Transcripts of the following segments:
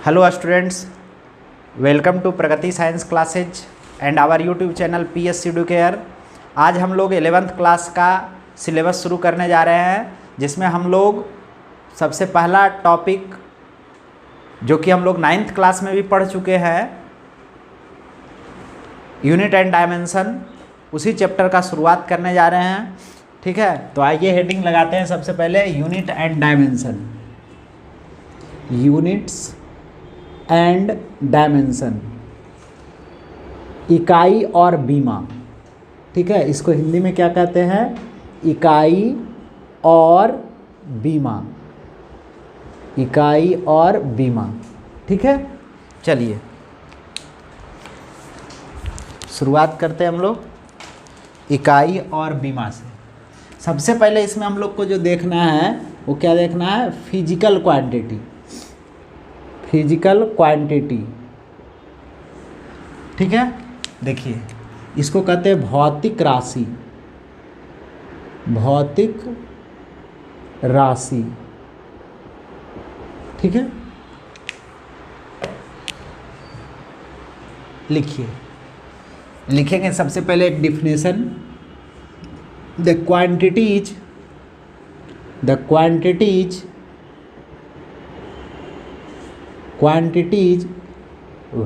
Hello students, welcome to Pragati science classes and our YouTube channel PS Educare. आज हम लोग 11th class का syllabus शुरू करने जा रहे हैं, जिसमें हम लोग सबसे पहला टॉपिक जो कि हम लोग 9th क्लास में भी पढ़ चुके हैं, यूनिट एंड डायमेंशन, उसी चैप्टर का शुरुआत करने जा रहे हैं। ठीक है, तो आइए हेडिंग लगाते हैं। सबसे पहले unit and dimension, units and dimension, इकाई और बीमा। ठीक है, इसको हिंदी में क्या कहते हैं? इकाई और बीमा, इकाई और बीमा। ठीक है, चलिए शुरुआत करते हैं हम लोग इकाई और बीमा से। सबसे पहले इसमें हम लोग को जो देखना है वो क्या देखना है? Physical quantity, physical quantity. ठीक है, देखिए इसको कहते हैं भौतिक राशि, भौतिक राशि। ठीक है, लिखिए, लिखेंगे सबसे पहले एक definition. The quantities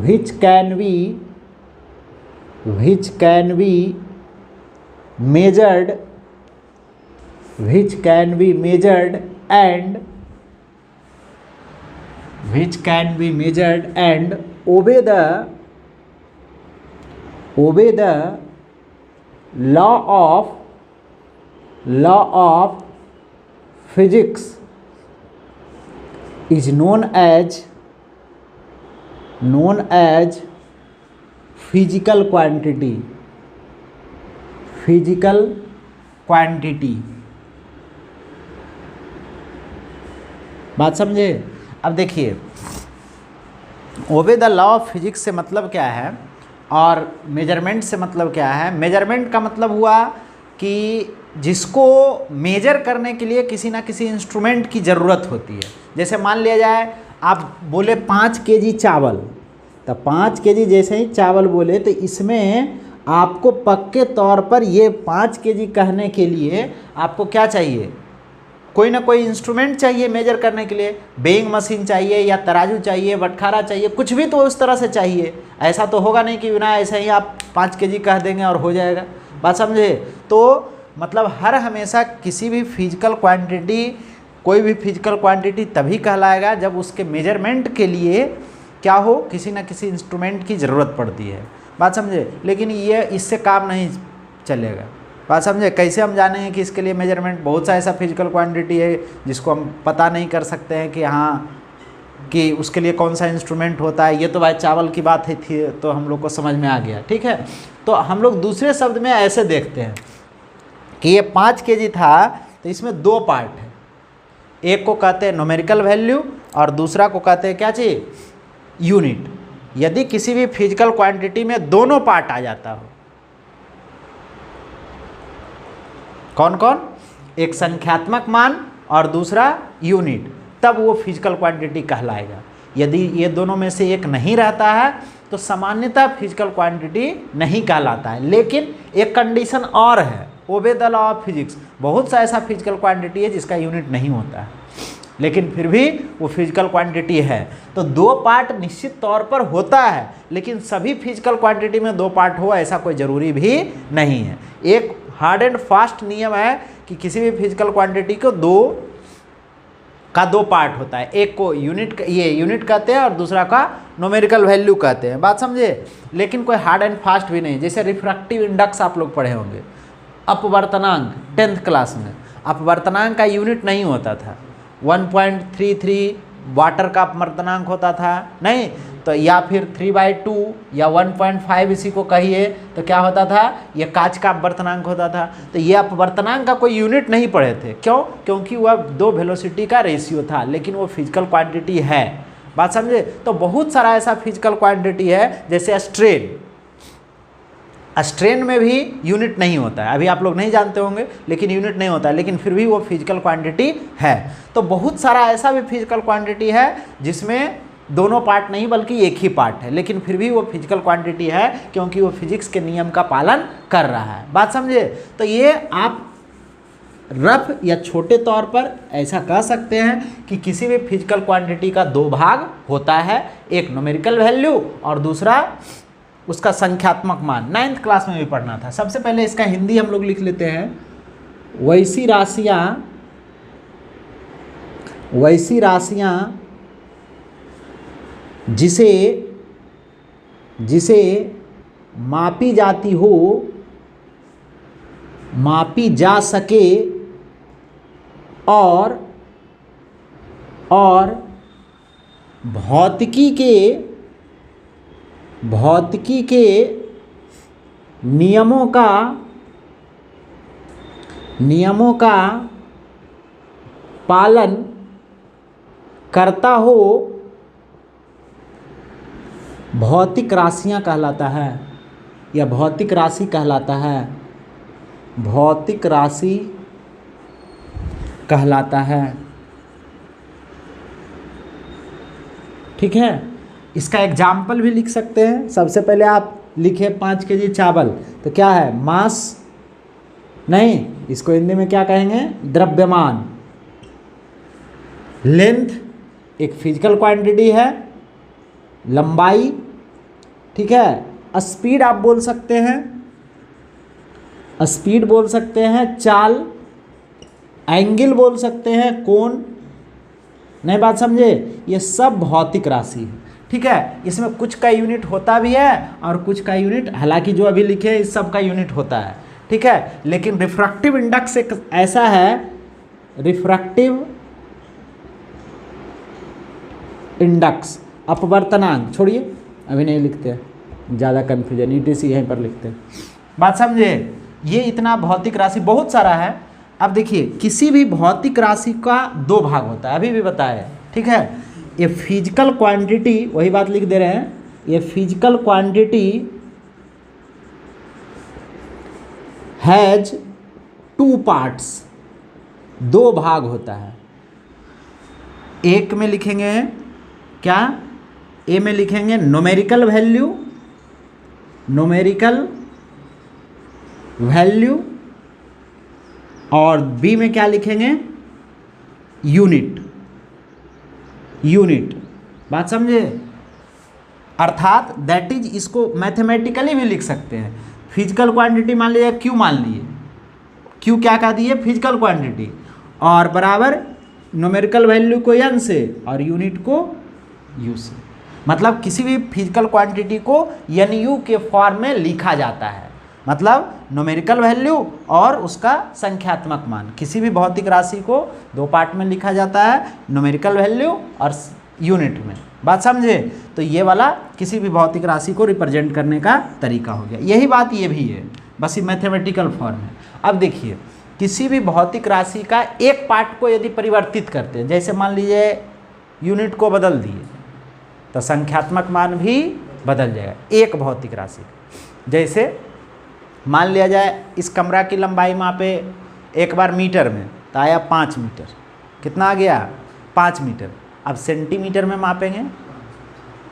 which can be measured and obey the law of physics is known as physical quantity, physical quantity। बात समझे? अब देखिए, obey the law of physics से मतलब क्या है और मेजरमेंट से मतलब क्या है? मेजरमेंट का मतलब हुआ कि जिसको मेजर करने के लिए किसी ना किसी इंस्ट्रूमेंट की ज़रूरत होती है। जैसे मान लिया जाए आप बोले 5 केजी चावल, तो 5 केजी जैसे ही चावल बोले तो इसमें आपको पक्के तौर पर ये 5 केजी कहने के लिए आपको क्या चाहिए? कोई ना कोई इंस्ट्रूमेंट चाहिए मेजर करने के लिए। वेइंग मशीन चाहिए या तराजू चाहिए, बटखारा चाहिए, कुछ भी तो उस तरह से चाहिए। ऐसा तो होगा नहीं कि बिना ऐसे ही आप 5 केजी कह देंगे और हो जाएगा। बात समझे? तो मतलब हर हमेशा किसी भी फिजिकल क्वांटिटी, कोई भी फिजिकल क्वांटिटी तभी कहलाएगा जब उसके मेजरमेंट के लिए क्या हो? किसी न किसी इंस्ट्रूमेंट की ज़रूरत पड़ती है। बात समझे? लेकिन ये इससे काम नहीं चलेगा। बात समझे? कैसे हम जानेंगे कि इसके लिए मेजरमेंट? बहुत सा ऐसा फिजिकल क्वांटिटी है जिसको हम पता नहीं कर सकते हैं कि हाँ कि उसके लिए कौन सा इंस्ट्रूमेंट होता है। ये तो भाई चावल की बात है थी, तो हम लोग को समझ में आ गया। ठीक है, तो हम लोग दूसरे शब्द में ऐसे देखते हैं कि ये 5 केजी था, तो इसमें 2 पार्ट है। एक को कहते हैं न्यूमेरिकल वैल्यू और दूसरा को कहते हैं क्या चाहिए? यूनिट। यदि किसी भी फिजिकल क्वांटिटी में दोनों पार्ट आ जाता हो, कौन कौन? एक संख्यात्मक मान और दूसरा यूनिट, तब वो फिजिकल क्वांटिटी कहलाएगा। यदि ये दोनों में से एक नहीं रहता है तो सामान्यतः फिजिकल क्वांटिटी नहीं कहलाता है। लेकिन एक कंडीशन और है, obey the law of physics. बहुत सा ऐसा फिजिकल क्वांटिटी है जिसका यूनिट नहीं होता है, लेकिन फिर भी वो फिजिकल क्वांटिटी है। तो 2 पार्ट निश्चित तौर पर होता है, लेकिन सभी फिजिकल क्वांटिटी में 2 पार्ट हो ऐसा कोई ज़रूरी भी नहीं है। एक हार्ड एंड फास्ट नियम है कि किसी भी फिजिकल क्वांटिटी को 2 पार्ट होता है। एक को यूनिट कहते हैं और दूसरा का न्यूमेरिकल वैल्यू कहते हैं। बात समझे? लेकिन कोई हार्ड एंड फास्ट भी नहीं। जैसे रिफ्रैक्टिव इंडेक्स आप लोग पढ़े होंगे, अपवर्तनांक 10th क्लास में। अपवर्तनांक का यूनिट नहीं होता था। 1.33 वाटर का अपवर्तनांक होता था, नहीं तो, या फिर 3/2 या 1.5 इसी को कहिए तो क्या होता था? ये कांच का अपवर्तनांक होता था। तो ये अपवर्तनांक का कोई यूनिट नहीं पढ़े थे। क्यों? क्योंकि वह 2 वेलोसिटी का रेशियो था, लेकिन वो फिजिकल क्वांटिटी है। बात समझे? तो बहुत सारा ऐसा फिजिकल क्वांटिटी है, जैसे स्ट्रेन। स्ट्रेन में भी यूनिट नहीं होता है, अभी आप लोग नहीं जानते होंगे, लेकिन यूनिट नहीं होता है, लेकिन फिर भी वो फिजिकल क्वांटिटी है। तो बहुत सारा ऐसा भी फिजिकल क्वांटिटी है जिसमें दोनों पार्ट नहीं बल्कि एक ही पार्ट है, लेकिन फिर भी वो फिजिकल क्वांटिटी है क्योंकि वो फिजिक्स के नियम का पालन कर रहा है। बात समझे? तो ये आप रफ या छोटे तौर पर ऐसा कह सकते हैं कि किसी भी फिजिकल क्वांटिटी का दो भाग होता है, एक न्यूमेरिकल वैल्यू और दूसरा उसका संख्यात्मक मान। 9th क्लास में भी पढ़ना था। सबसे पहले इसका हिंदी हम लोग लिख लेते हैं। वैसी राशियाँ जिसे मापी जाती हो, मापी जा सके और भौतिकी के नियमों का पालन करता हो, भौतिक राशियाँ कहलाता है या भौतिक राशि कहलाता है, भौतिक राशि कहलाता है। ठीक है, इसका एग्जाम्पल भी लिख सकते हैं। सबसे पहले आप लिखे 5 kg चावल, तो क्या है? मास नहीं, इसको हिंदी में क्या कहेंगे? द्रव्यमान। लेंथ एक फिजिकल क्वांटिटी है, लंबाई, ठीक है। स्पीड आप बोल सकते हैं, स्पीड बोल सकते हैं, चाल, एंगल बोल सकते हैं, कोण। नई बात समझे? ये सब भौतिक राशि है। ठीक है, इसमें कुछ का यूनिट होता भी है और कुछ का यूनिट, हालांकि जो अभी लिखे इस सब का यूनिट होता है। ठीक है, लेकिन रिफ्रैक्टिव इंडेक्स एक ऐसा है, रिफ्रैक्टिव इंडेक्स, अपवर्तनांक छोड़िए, अभी नहीं लिखते, ज़्यादा कन्फ्यूजन, ईटीसी यहीं पर लिखते हैं। बात समझे? ये इतना भौतिक राशि बहुत सारा है। अब देखिए, किसी भी भौतिक राशि का दो भाग होता है, अभी भी बताया। ठीक है, ये फिजिकल क्वांटिटी, वही बात लिख दे रहे हैं, ये फिजिकल क्वांटिटी हैज 2 पार्ट्स, दो भाग होता है। एक में लिखेंगे क्या? ए में लिखेंगे न्यूमेरिकल वैल्यू, न्यूमेरिकल वैल्यू, और बी में क्या लिखेंगे? Unit, unit. बात समझे? अर्थात दैट इज, इसको मैथमेटिकली भी लिख सकते हैं। फिजिकल क्वांटिटी मान लीजिए क्यू, मान लिए क्यू क्या कह दिए? फिजिकल क्वांटिटी, और बराबर न्यूमेरिकल वैल्यू को एन से और यूनिट को यू से। मतलब किसी भी फिजिकल क्वांटिटी को एन यू के फॉर्म में लिखा जाता है, मतलब न्यूमेरिकल वैल्यू और उसका संख्यात्मक मान। किसी भी भौतिक राशि को दो पार्ट में लिखा जाता है, न्यूमेरिकल वैल्यू और यूनिट में। बात समझे? तो ये वाला किसी भी भौतिक राशि को रिप्रेजेंट करने का तरीका हो गया। यही बात ये भी है, बस ये मैथमेटिकल फॉर्म है। अब देखिए, किसी भी भौतिक राशि का एक पार्ट को यदि परिवर्तित करते हैं, जैसे मान लीजिए यूनिट को बदल दिए, तो संख्यात्मक मान भी बदल जाएगा एक भौतिक राशि। जैसे मान लिया जाए इस कमरा की लंबाई मापे एक बार मीटर में, तो आया 5 मीटर। कितना आ गया? 5 मीटर। अब सेंटीमीटर में मापेंगे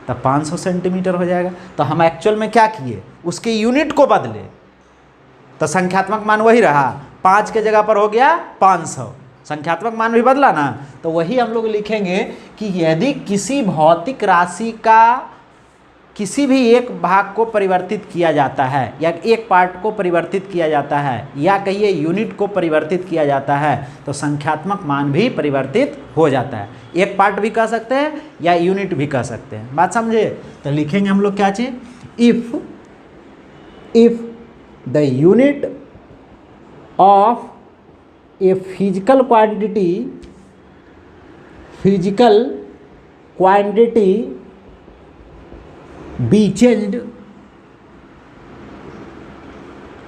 तो 500 सेंटीमीटर हो जाएगा। तो हम एक्चुअल में क्या किए? उसके यूनिट को बदले, तो संख्यात्मक मान वही रहा, 5 के जगह पर हो गया 500, संख्यात्मक मान भी बदला ना। तो वही हम लोग लिखेंगे कि यदि किसी भौतिक राशि का किसी भी एक भाग को परिवर्तित किया जाता है, या एक पार्ट को परिवर्तित किया जाता है, या कहिए यूनिट को परिवर्तित किया जाता है, तो संख्यात्मक मान भी परिवर्तित हो जाता है। एक पार्ट भी कह सकते हैं या यूनिट भी कह सकते हैं। बात समझे? तो लिखेंगे हम लोग क्या चीज़? If the unit of a physical quantity be changed,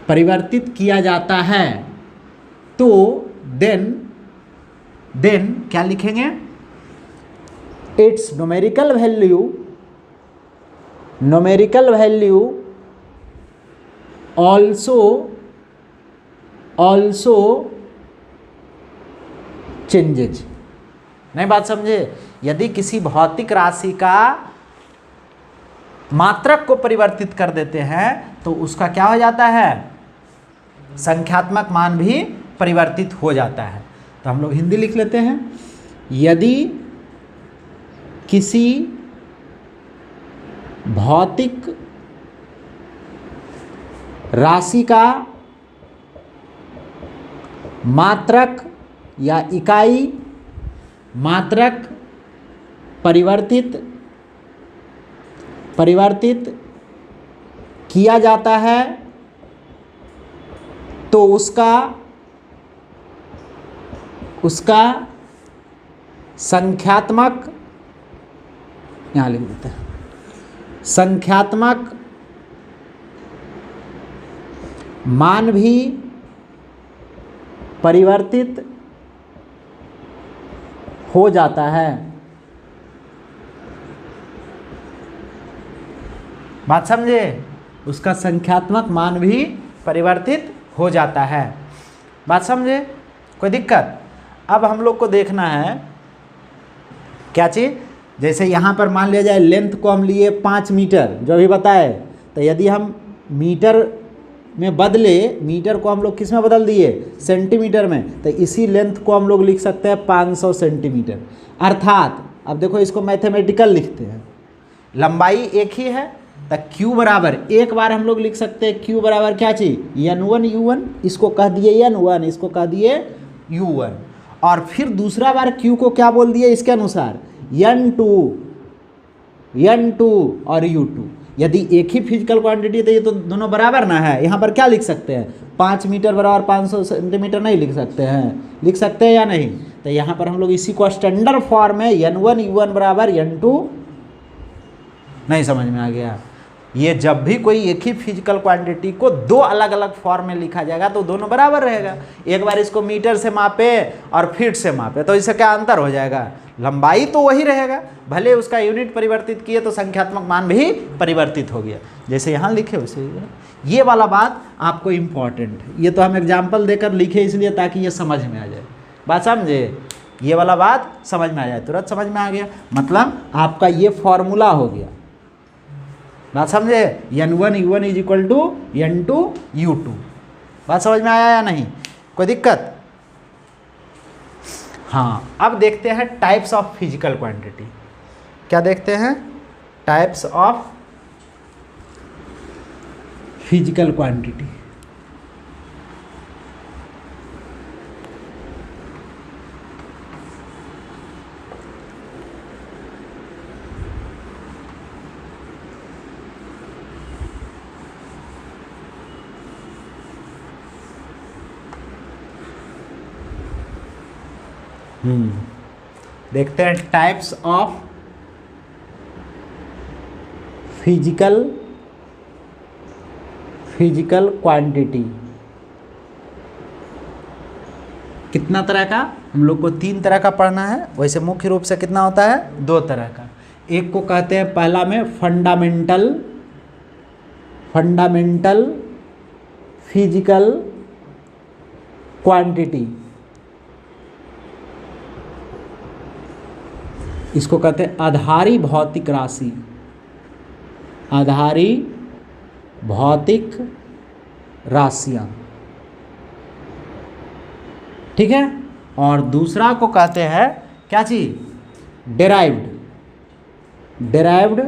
परिवर्तित किया जाता है, तो देन क्या लिखेंगे? Its numerical value also changes. नहीं बात समझे? यदि किसी भौतिक राशि का मात्रक को परिवर्तित कर देते हैं तो उसका क्या हो जाता है, संख्यात्मक मान भी परिवर्तित हो जाता है। तो हम लोग हिंदी लिख लेते हैं, यदि किसी भौतिक राशि का मात्रक या इकाई मात्रक परिवर्तित किया जाता है तो उसका संख्यात्मक, यहाँ लिख देते हैं, संख्यात्मक मान भी परिवर्तित हो जाता है। बात समझे, उसका संख्यात्मक मान भी परिवर्तित हो जाता है। बात समझे, कोई दिक्कत? अब हम लोग को देखना है क्या चीज़, जैसे यहाँ पर मान लिया जाए लेंथ को हम लिए 5 मीटर जो अभी बताए, तो यदि हम मीटर में बदले, मीटर को हम लोग किस में बदल दिए, सेंटीमीटर में, तो इसी लेंथ को हम लोग लिख सकते हैं 500 सेंटीमीटर। अर्थात अब देखो इसको मैथमेटिकल लिखते हैं, लंबाई एक ही है तो q बराबर, एक बार हम लोग लिख सकते हैं q बराबर क्या चीज, n1 u1, इसको कह दिए n1, इसको कह दिए u1, और फिर दूसरा बार q को क्या बोल दिए इसके अनुसार, n2 और u2। यदि एक ही फिजिकल क्वांटिटी तो ये तो दोनों बराबर ना है, यहाँ पर क्या लिख सकते हैं, 5 मीटर बराबर 500 सेंटीमीटर नहीं लिख सकते हैं, लिख सकते हैं या नहीं? तो यहाँ पर हम लोग इसी को स्टैंडर्ड फॉर्म में n1 u1 बराबर n2, नहीं समझ में आ गया? ये जब भी कोई एक ही फिजिकल क्वांटिटी को दो अलग अलग फॉर्म में लिखा जाएगा तो दोनों बराबर रहेगा। एक बार इसको मीटर से मापे और फीट से मापे तो इससे क्या अंतर हो जाएगा, लंबाई तो वही रहेगा, भले उसका यूनिट परिवर्तित किए तो संख्यात्मक मान भी परिवर्तित हो गया। जैसे यहाँ लिखे वैसे ये वाला बात आपको इम्पॉर्टेंट है, ये तो हम एग्जाम्पल देकर लिखे इसलिए ताकि ये समझ में आ जाए। बात समझे, ये वाला बात समझ में आ जाए, तुरंत समझ में आ गया, मतलब आपका ये फॉर्मूला हो गया। बात समझे, n1 u1 is equal to n2 u2। बात समझ में आया या नहीं, कोई दिक्कत? हाँ, अब देखते हैं टाइप्स ऑफ फिजिकल क्वांटिटी। क्या देखते हैं, टाइप्स ऑफ फिजिकल क्वांटिटी। देखते हैं टाइप्स ऑफ फिजिकल क्वांटिटी। कितना तरह का, हम लोग को 3 तरह का पढ़ना है, वैसे मुख्य रूप से कितना होता है, 2 तरह का। एक को कहते हैं पहला में फंडामेंटल फिजिकल क्वांटिटी, इसको कहते हैं आधारी भौतिक राशि, आधारी भौतिक राशियाँ, ठीक है। और दूसरा को कहते हैं क्या चीज, डेराइव्ड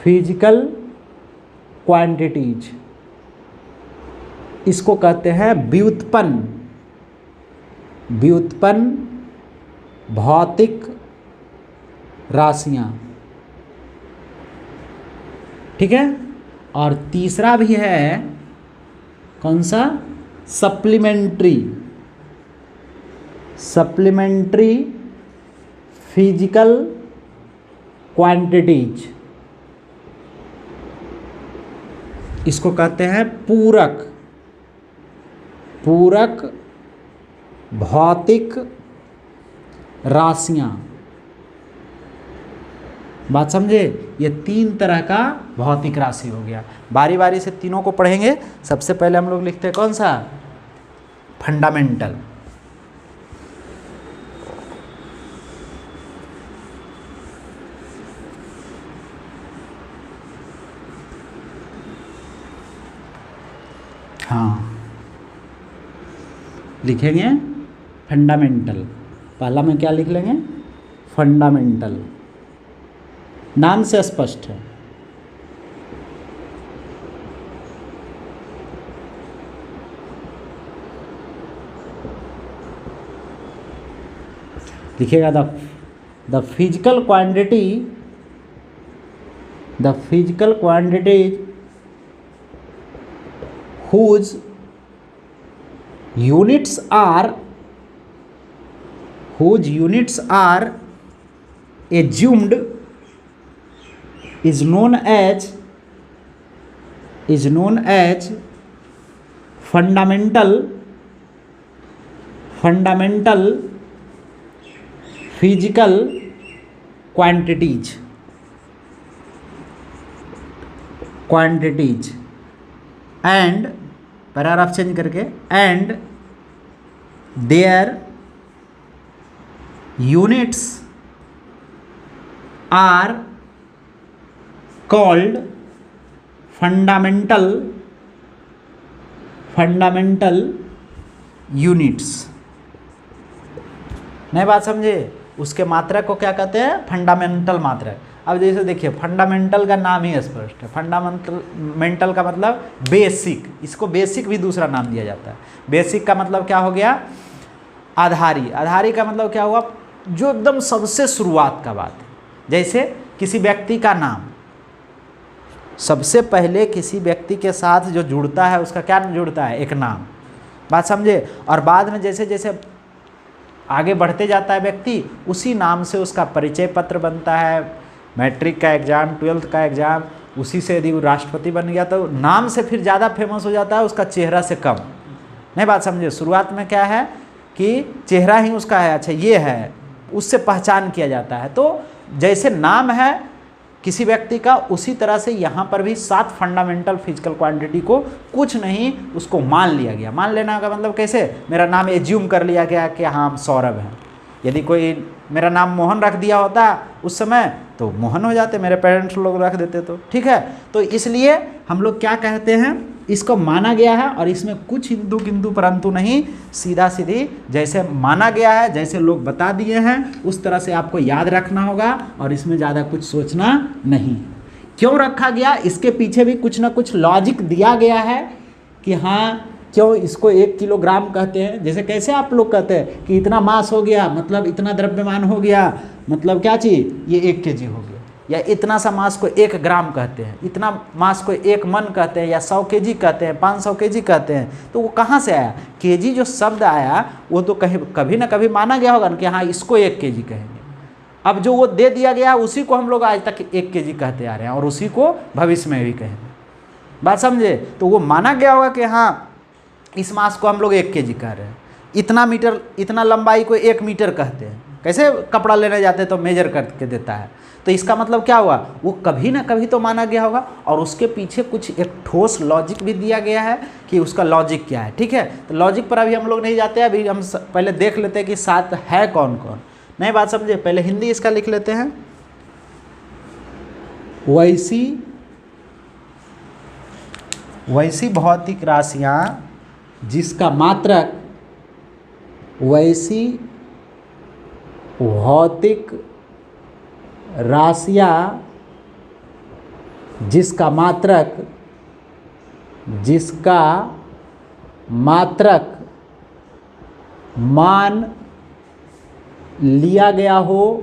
फिजिकल क्वांटिटीज, इसको कहते हैं व्युत्पन्न भौतिक राशियाँ, ठीक है। और तीसरा भी है कौन सा, सप्लीमेंट्री फिजिकल क्वांटिटीज, इसको कहते हैं पूरक भौतिक राशियाँ। बात समझे, ये 3 तरह का भौतिक राशि हो गया। बारी बारी से तीनों को पढ़ेंगे। सबसे पहले हम लोग लिखते हैं कौन सा, फंडामेंटल। हाँ लिखेंगे फंडामेंटल। पहला में क्या लिख लेंगे? फंडामेंटल। नाम से स्पष्ट है। लिखिएगा the physical quantity whose units are assumed is known as fundamental physical quantities and paragraph change करके and their units are called fundamental units। नई बात समझे? उसके मात्रक को क्या कहते हैं? फंडामेंटल मात्रक। अब जैसे देखिए फंडामेंटल का नाम ही स्पष्ट है। फंडामेंटल का मतलब बेसिक, इसको बेसिक भी दूसरा नाम दिया जाता है। बेसिक का मतलब क्या हो गया? आधारी। आधारी का मतलब क्या हुआ? जो एकदम सबसे शुरुआत का बात है। जैसे किसी व्यक्ति का नाम, सबसे पहले किसी व्यक्ति के साथ जो जुड़ता है उसका क्या जुड़ता है? एक नाम। बात समझे? और बाद में जैसे जैसे आगे बढ़ते जाता है व्यक्ति, उसी नाम से उसका परिचय पत्र बनता है। मैट्रिक का एग्ज़ाम, 12th का एग्ज़ाम, उसी से यदि वो राष्ट्रपति बन गया तो नाम से फिर ज़्यादा फेमस हो जाता है, उसका चेहरा से कम। नहीं बात समझे? शुरुआत में क्या है कि चेहरा ही उसका है, अच्छा ये है, उससे पहचान किया जाता है। तो जैसे नाम है किसी व्यक्ति का, उसी तरह से यहाँ पर भी 7 फंडामेंटल फिजिकल क्वांटिटी को कुछ नहीं उसको मान लिया गया। मान लेना का मतलब कैसे? मेरा नाम एज्यूम कर लिया गया कि हाँ हम सौरभ हैं। यदि कोई मेरा नाम मोहन रख दिया होता उस समय तो मोहन हो जाते, मेरे पेरेंट्स लोग रख देते तो ठीक है। तो इसलिए हम लोग क्या कहते हैं, इसको माना गया है और इसमें कुछ हिंदू किंतु परंतु नहीं, सीधा सीधी जैसे माना गया है, जैसे लोग बता दिए हैं उस तरह से आपको याद रखना होगा और इसमें ज़्यादा कुछ सोचना नहीं। क्यों रखा गया? इसके पीछे भी कुछ ना कुछ लॉजिक दिया गया है कि हाँ क्यों इसको 1 किलोग्राम कहते हैं। जैसे कैसे आप लोग कहते हैं कि इतना मास हो गया मतलब इतना द्रव्यमान हो गया, मतलब क्या चीज़? ये 1 kg हो गया। या इतना सा मास को 1 ग्राम कहते हैं, इतना मास को 1 मन कहते हैं, या 100 kg कहते हैं, 500 kg कहते हैं। तो वो कहाँ से आया? kg जो शब्द आया वो तो कभी ना कभी माना गया होगा कि हाँ इसको 1 kg कहेंगे। अब जो वो दे दिया गया उसी को हम लोग आज तक 1 kg कहते आ रहे हैं और उसी को भविष्य में भी कहेंगे। बात समझे? तो वो माना गया होगा कि हाँ इस मास को हम लोग 1 kg कह रहे हैं। इतना मीटर, इतना लंबाई को 1 मीटर कहते हैं। कैसे कपड़ा लेने जाते हैं तो मेजर करके देता है। तो इसका मतलब क्या हुआ? वो कभी ना कभी तो माना गया होगा और उसके पीछे कुछ एक ठोस लॉजिक भी दिया गया है कि उसका लॉजिक क्या है। ठीक है, तो लॉजिक पर अभी हम लोग नहीं जाते हैं। अभी हम पहले देख लेते हैं कि 7 है कौन कौन। नई बात समझे? पहले हिंदी इसका लिख लेते हैं। वैसी भौतिक राशियाँ जिसका मात्रक, वैसी भौतिक राशियाँ जिसका मात्रक मान लिया गया हो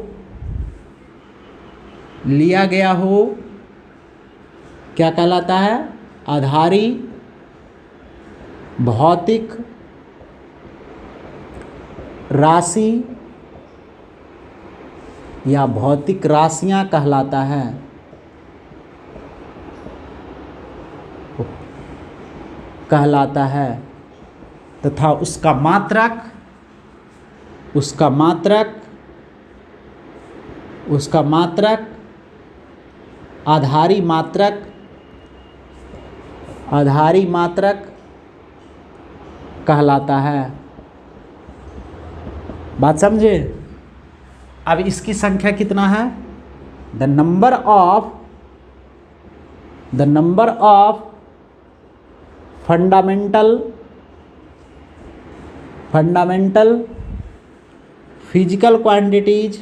क्या कहलाता है? आधारी भौतिक राशि या भौतिक राशियां कहलाता है तथा उसका मात्रक आधारी मात्रक कहलाता है। बात समझे? अब इसकी संख्या कितना है? The number of fundamental physical quantities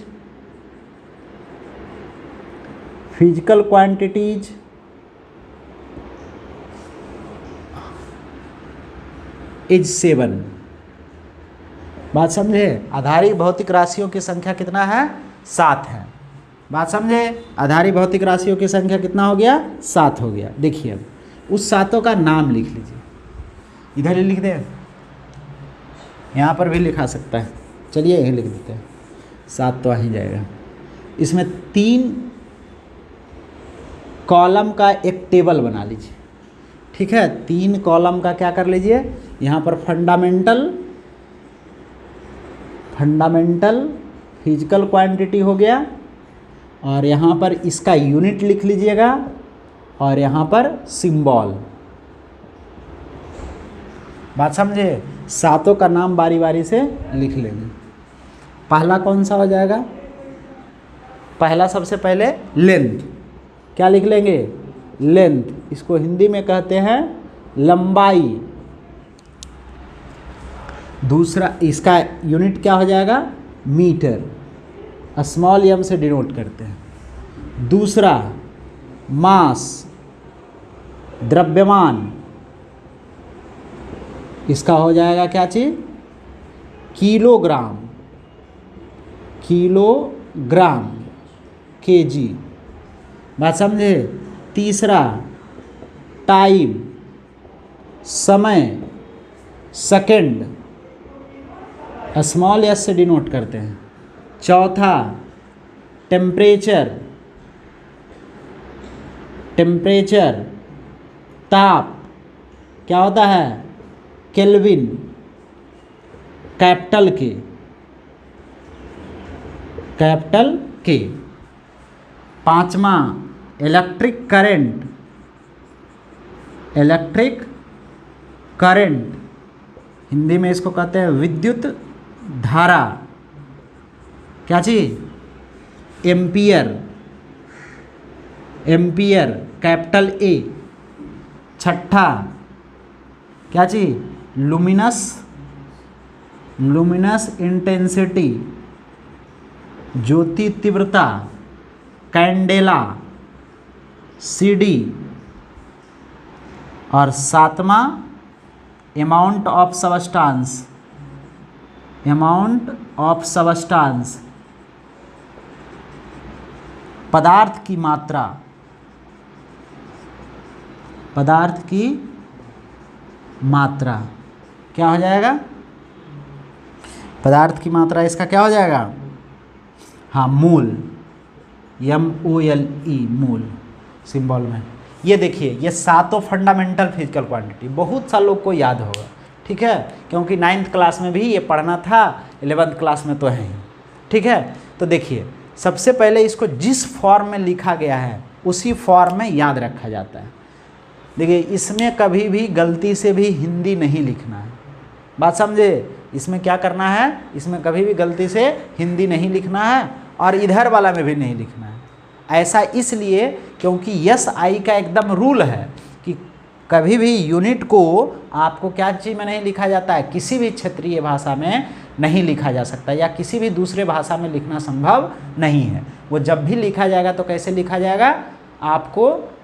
is 7। बात समझे? आधारी भौतिक राशियों की संख्या कितना है? 7 है। बात समझे? आधारी भौतिक राशियों की संख्या कितना हो गया? 7 हो गया। देखिए अब उस सातों का नाम लिख लीजिए, इधर ही लिख दें, यहाँ पर भी लिखा सकता है। चलिए यहीं लिख देते हैं, 7 तो आ ही जाएगा। इसमें 3 कॉलम का एक टेबल बना लीजिए, ठीक है। 3 कॉलम का क्या कर लीजिए, यहाँ पर फंडामेंटल फिजिकल क्वांटिटी हो गया, और यहाँ पर इसका यूनिट लिख लीजिएगा, और यहाँ पर सिंबल। बात समझे? सातों का नाम बारी बारी से लिख लेंगे। पहला कौन सा हो जाएगा? पहला सबसे पहले लेंथ, क्या लिख लेंगे? लेंथ, इसको हिंदी में कहते हैं लंबाई। दूसरा इसका यूनिट क्या हो जाएगा? मीटर, स्मॉल एम से डिनोट करते हैं। दूसरा मास, द्रव्यमान, इसका हो जाएगा क्या चीज़? Kilogram, KG. बात समझे? तीसरा टाइम, समय, सेकंड, स्मॉल एस से डिनोट करते हैं। चौथा टेम्परेचर, ताप, क्या होता है? केल्विन, कैपिटल के। पांचवा इलेक्ट्रिक करंट, हिंदी में इसको कहते हैं विद्युत धारा, क्या चीज? Ampere, capital A. छठा क्या चीज? लुमिनस इंटेंसिटी, ज्योति तीव्रता, कैंडेला, सीडी। और सातवां अमाउंट ऑफ सबस्टांस, पदार्थ की मात्रा, क्या हो जाएगा? पदार्थ की मात्रा इसका क्या हो जाएगा? हाँ, मूल, MOLE, मूल सिंबल में। ये देखिए, ये सातों फंडामेंटल फिजिकल क्वांटिटी बहुत सा लोग को याद होगा, ठीक है, क्योंकि 9th क्लास में भी ये पढ़ना था, 11th क्लास में तो है ही, ठीक है। तो देखिए, सबसे पहले इसको जिस फॉर्म में लिखा गया है उसी फॉर्म में याद रखा जाता है। देखिए, इसमें कभी भी गलती से भी हिंदी नहीं लिखना है। बात समझे? इसमें क्या करना है? इसमें कभी भी गलती से हिंदी नहीं लिखना है, और इधर वाला में भी नहीं लिखना है। ऐसा इसलिए क्योंकि SI का एकदम रूल है कि कभी भी यूनिट को आपको क्या चीज़ में नहीं लिखा जाता है, किसी भी क्षेत्रीय भाषा में नहीं लिखा जा सकता, या किसी भी दूसरे भाषा में लिखना संभव नहीं है। वो जब भी लिखा जाएगा तो कैसे लिखा जाएगा? आपको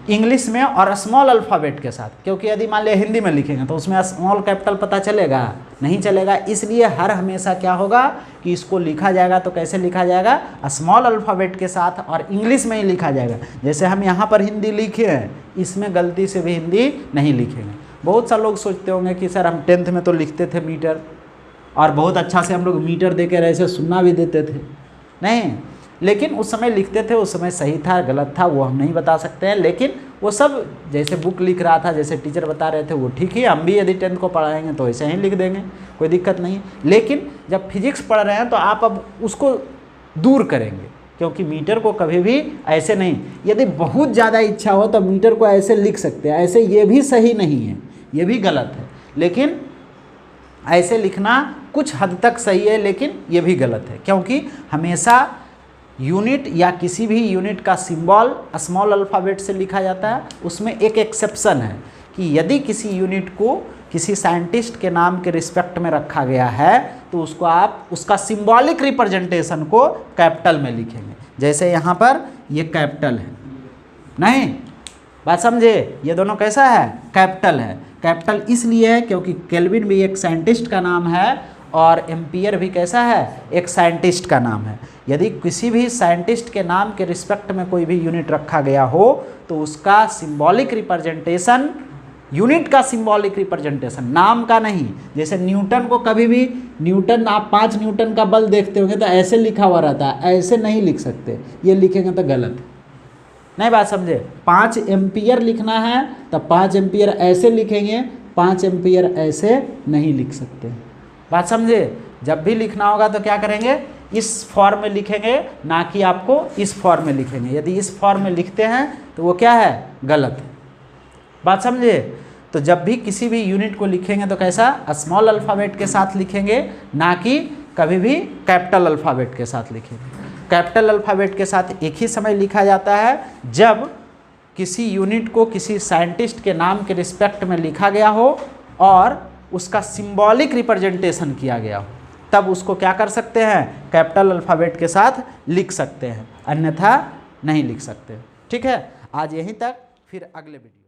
इंग्लिश में और स्मॉल अल्फ़ाबेट के साथ, क्योंकि यदि मान लिया हिंदी में लिखेंगे तो उसमें स्मॉल कैपिटल पता चलेगा? नहीं चलेगा। इसलिए हर हमेशा क्या होगा कि इसको लिखा जाएगा तो कैसे लिखा जाएगा? स्मॉल अल्फ़ाबेट के साथ, और इंग्लिश में ही लिखा जाएगा। जैसे हम यहाँ पर हिंदी लिखे हैं, इसमें गलती से भी हिंदी नहीं लिखेंगे। बहुत सारे लोग सोचते होंगे कि सर हम 10th में तो लिखते थे मीटर, और बहुत अच्छा से हम लोग मीटर देकर ऐसे सुनना भी देते थे। नहीं, लेकिन उस समय लिखते थे, उस समय सही था गलत था वो हम नहीं बता सकते हैं, लेकिन वो सब जैसे बुक लिख रहा था, जैसे टीचर बता रहे थे वो ठीक ही। हम भी यदि 10th को पढ़ाएंगे तो ऐसे ही लिख देंगे, कोई दिक्कत नहीं। लेकिन जब फिजिक्स पढ़ रहे हैं तो आप अब उसको दूर करेंगे, क्योंकि मीटर को कभी भी ऐसे नहीं, यदि बहुत ज़्यादा इच्छा हो तो मीटर को ऐसे लिख सकते हैं, ऐसे ये भी सही नहीं है, ये भी गलत है। लेकिन ऐसे लिखना कुछ हद तक सही है, लेकिन ये भी गलत है, क्योंकि हमेशा यूनिट या किसी भी यूनिट का सिंबल स्मॉल अल्फ़ाबेट से लिखा जाता है। उसमें एक एक्सेप्शन है कि यदि किसी यूनिट को किसी साइंटिस्ट के नाम के रिस्पेक्ट में रखा गया है तो उसको आप उसका सिंबॉलिक रिप्रेजेंटेशन को कैपिटल में लिखेंगे। जैसे यहाँ पर ये कैपिटल है, नहीं बात समझे, ये दोनों कैसा है, कैपिटल है। कैपिटल इसलिए है क्योंकि केल्विन भी एक साइंटिस्ट का नाम है और एम्पियर भी कैसा है, एक साइंटिस्ट का नाम है। यदि किसी भी साइंटिस्ट के नाम के रिस्पेक्ट में कोई भी यूनिट रखा गया हो तो उसका सिंबॉलिक रिप्रेजेंटेशन, यूनिट का सिंबॉलिक रिप्रेजेंटेशन, नाम का नहीं। जैसे न्यूटन को कभी भी, न्यूटन, आप 5 न्यूटन का बल देखते होंगे तो ऐसे लिखा हुआ रहता है, ऐसे नहीं लिख सकते, ये लिखेंगे तो गलत है। नहीं बात समझे, 5 एम्पियर लिखना है तो 5 एम्पियर ऐसे लिखेंगे, 5 एम्पियर ऐसे नहीं लिख सकते। बात समझे, जब भी लिखना होगा तो क्या करेंगे, इस फॉर्म में लिखेंगे, ना कि आपको इस फॉर्म में लिखेंगे। यदि इस फॉर्म में लिखते हैं तो वो क्या है, गलत है। बात समझे, तो जब भी किसी भी यूनिट को लिखेंगे तो कैसा, स्मॉल अल्फ़ाबेट के साथ लिखेंगे, ना कि कभी भी कैपिटल अल्फ़ाबेट के साथ लिखेंगे। कैपिटल अल्फ़ाबेट के साथ एक ही समय लिखा जाता है जब किसी यूनिट को किसी साइंटिस्ट के नाम के रिस्पेक्ट में लिखा गया हो और उसका सिंबॉलिक रिप्रेजेंटेशन किया गया हो, तब उसको क्या कर सकते हैं, कैपिटल अल्फ़ाबेट के साथ लिख सकते हैं, अन्यथा नहीं लिख सकते। ठीक है, आज यहीं तक, फिर अगले वीडियो।